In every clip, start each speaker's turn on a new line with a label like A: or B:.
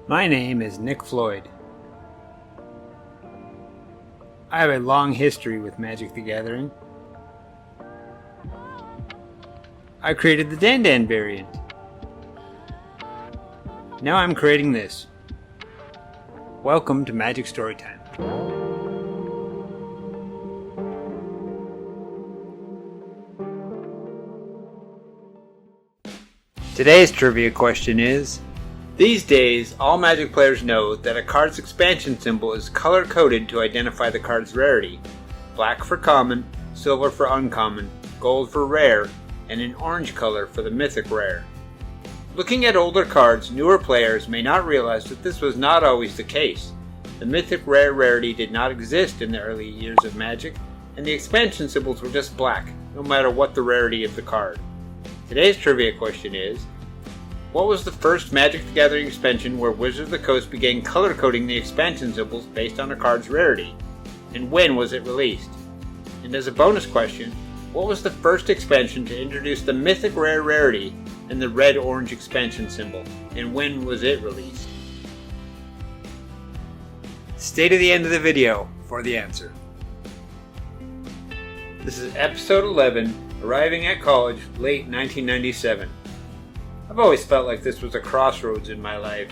A: My name is Nick Floyd. I have a long history with Magic the Gathering. I created the Dandan variant. Now I'm creating this. Welcome to Magic Storytime. Today's trivia question is, these days all Magic players know that a card's expansion symbol is color-coded to identify the card's rarity. Black for common, silver for uncommon, gold for rare, and an orange color for the mythic rare. Looking at older cards, newer players may not realize that this was not always the case. The mythic rare rarity did not exist in the early years of Magic, and the expansion symbols were just black, no matter what the rarity of the card. Today's trivia question is, what was the first Magic the Gathering expansion where Wizards of the Coast began color-coding the expansion symbols based on a card's rarity? And when was it released? And as a bonus question, what was the first expansion to introduce the mythic rare rarity and the red-orange expansion symbol? And when was it released? Stay to the end of the video for the answer. This is episode 11, Arriving at College, late 1997. I've always felt like this was a crossroads in my life.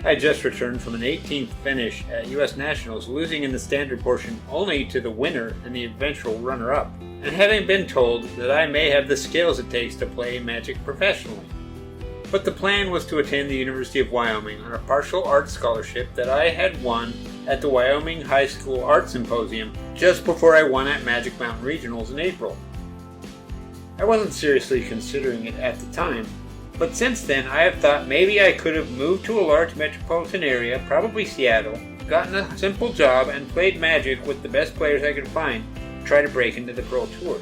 A: I had just returned from an 18th finish at US Nationals, losing in the standard portion only to the winner and the eventual runner-up, and having been told that I may have the skills it takes to play Magic professionally. But the plan was to attend the University of Wyoming on a partial art scholarship that I had won at the Wyoming High School Art Symposium just before I won at Magic Mountain Regionals in April. I wasn't seriously considering it at the time, but since then I have thought maybe I could have moved to a large metropolitan area, probably Seattle, gotten a simple job and played Magic with the best players I could find to try to break into the Pro Tour.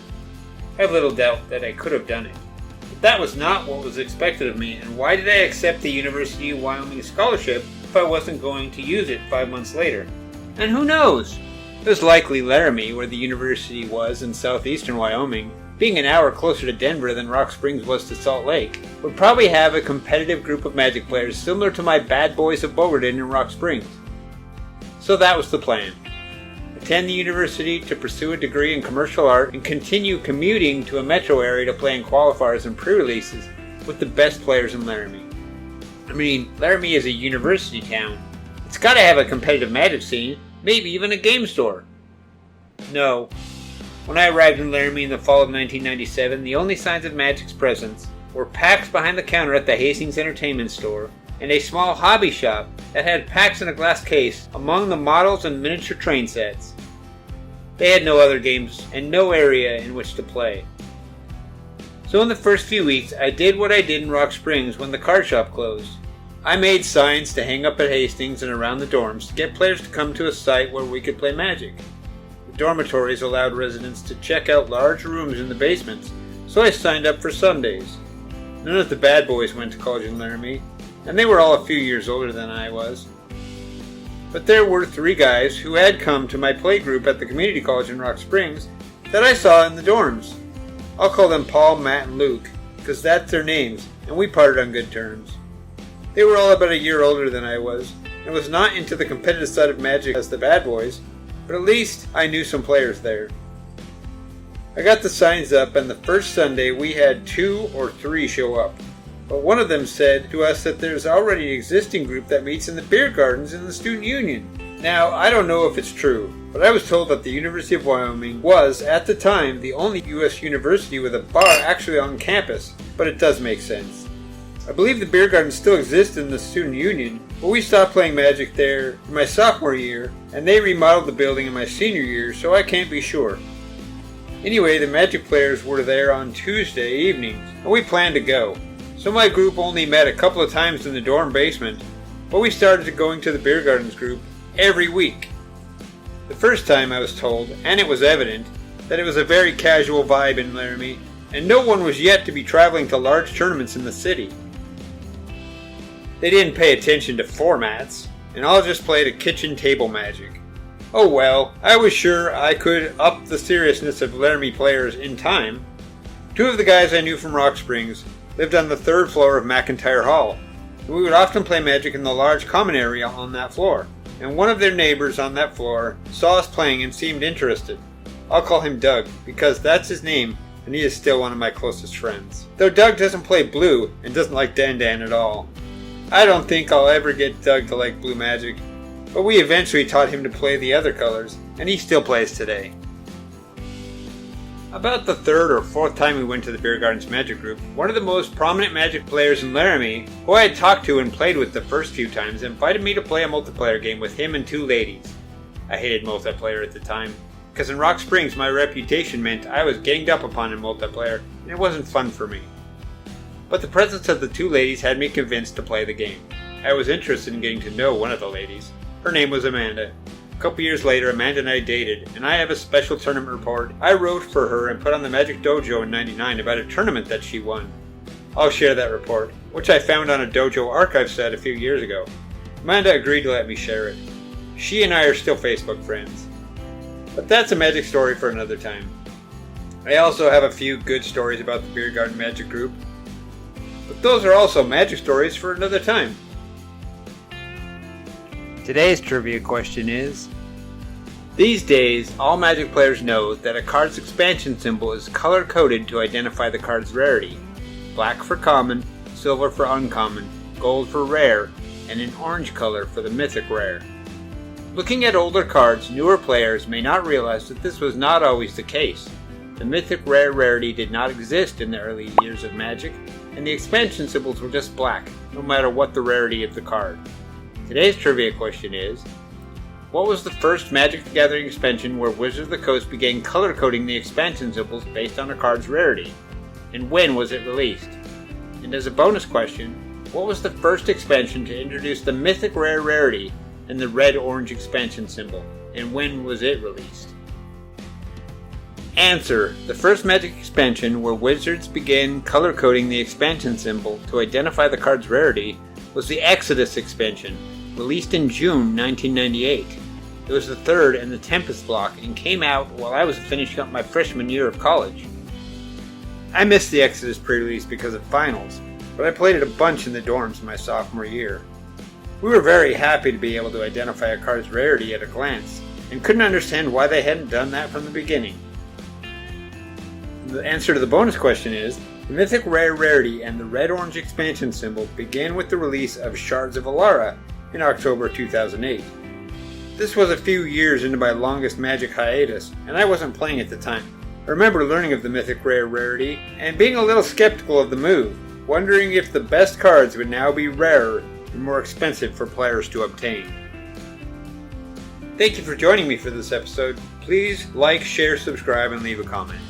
A: I have little doubt that I could have done it. But that was not what was expected of me, and why did I accept the University of Wyoming scholarship if I wasn't going to use it 5 months later? And who knows? It was likely Laramie, where the university was in southeastern Wyoming, being an hour closer to Denver than Rock Springs was to Salt Lake, would probably have a competitive group of Magic players similar to my bad boys of Bogerton and Rock Springs. So that was the plan. Attend the university to pursue a degree in commercial art and continue commuting to a metro area to play in qualifiers and pre-releases with the best players in Laramie. I mean, Laramie is a university town. It's gotta have a competitive Magic scene, maybe even a game store. No. When I arrived in Laramie in the fall of 1997, the only signs of Magic's presence were packs behind the counter at the Hastings Entertainment Store and a small hobby shop that had packs in a glass case among the models and miniature train sets. They had no other games and no area in which to play. So in the first few weeks, I did what I did in Rock Springs when the card shop closed. I made signs to hang up at Hastings and around the dorms to get players to come to a site where we could play Magic. Dormitories allowed residents to check out large rooms in the basements, so I signed up for Sundays. None of the bad boys went to college in Laramie, and they were all a few years older than I was. But there were 3 guys who had come to my play group at the community college in Rock Springs that I saw in the dorms. I'll call them Paul, Matt, and Luke, because that's their names, and we parted on good terms. They were all about a year older than I was, and was not into the competitive side of Magic as the bad boys, but at least I knew some players there. I got the signs up, and the first Sunday we had 2 or 3 show up. But one of them said to us that there's already an existing group that meets in the beer gardens in the student union. Now, I don't know if it's true, but I was told that the University of Wyoming was, at the time, the only U.S. university with a bar actually on campus, but it does make sense. I believe the beer gardens still exist in the student union, but we stopped playing Magic there in my sophomore year, and they remodeled the building in my senior year, so I can't be sure. Anyway, the Magic players were there on Tuesday evenings, and we planned to go. So my group only met a couple of times in the dorm basement, but we started going to the beer gardens group every week. The first time I was told, and it was evident, that it was a very casual vibe in Laramie, and no one was yet to be traveling to large tournaments in the city. They didn't pay attention to formats, and all just played a kitchen table Magic. Oh well, I was sure I could up the seriousness of Laramie players in time. 2 of the guys I knew from Rock Springs lived on the 3rd floor of McIntyre Hall, We would often play Magic in the large common area on that floor, and one of their neighbors on that floor saw us playing and seemed interested. I'll call him Doug, because that's his name, and he is still one of my closest friends. Though Doug doesn't play blue, and doesn't like Dandan at all. I don't think I'll ever get Doug to like blue Magic, but we eventually taught him to play the other colors, and he still plays today. About the third or fourth time we went to the Beer Gardens Magic Group, one of the most prominent Magic players in Laramie, who I had talked to and played with the first few times, invited me to play a multiplayer game with him and two ladies. I hated multiplayer at the time, because in Rock Springs my reputation meant I was ganged up upon in multiplayer, and it wasn't fun for me. But the presence of the two ladies had me convinced to play the game. I was interested in getting to know one of the ladies. Her name was Amanda. A couple years later, Amanda and I dated, and I have a special tournament report I wrote for her and put on the Magic Dojo in '99 about a tournament that she won. I'll share that report, which I found on a dojo archive set a few years ago. Amanda agreed to let me share it. She and I are still Facebook friends. But that's a Magic story for another time. I also have a few good stories about the Beer Garden Magic Group, but those are also Magic stories for another time. Today's trivia question is, these days, all Magic players know that a card's expansion symbol is color-coded to identify the card's rarity. Black for common, silver for uncommon, gold for rare, and an orange color for the mythic rare. Looking at older cards, newer players may not realize that this was not always the case. The mythic rare rarity did not exist in the early years of Magic, and the expansion symbols were just black, no matter what the rarity of the card. Today's trivia question is, what was the first Magic the Gathering expansion where Wizards of the Coast began color-coding the expansion symbols based on a card's rarity? And when was it released? And as a bonus question, what was the first expansion to introduce the mythic rare rarity and the red-orange expansion symbol? And when was it released? Answer: the first Magic expansion where Wizards began color-coding the expansion symbol to identify the card's rarity was the Exodus expansion, released in June 1998. It was the third in the Tempest block and came out while I was finishing up my freshman year of college. I missed the Exodus pre-release because of finals, but I played it a bunch in the dorms my sophomore year. We were very happy to be able to identify a card's rarity at a glance, and couldn't understand why they hadn't done that from the beginning. The answer to the bonus question is, the mythic rare rarity and the red-orange expansion symbol began with the release of Shards of Alara in October 2008. This was a few years into my longest Magic hiatus, and I wasn't playing at the time. I remember learning of the mythic rare rarity and being a little skeptical of the move, wondering if the best cards would now be rarer and more expensive for players to obtain. Thank you for joining me for this episode. Please like, share, subscribe, and leave a comment.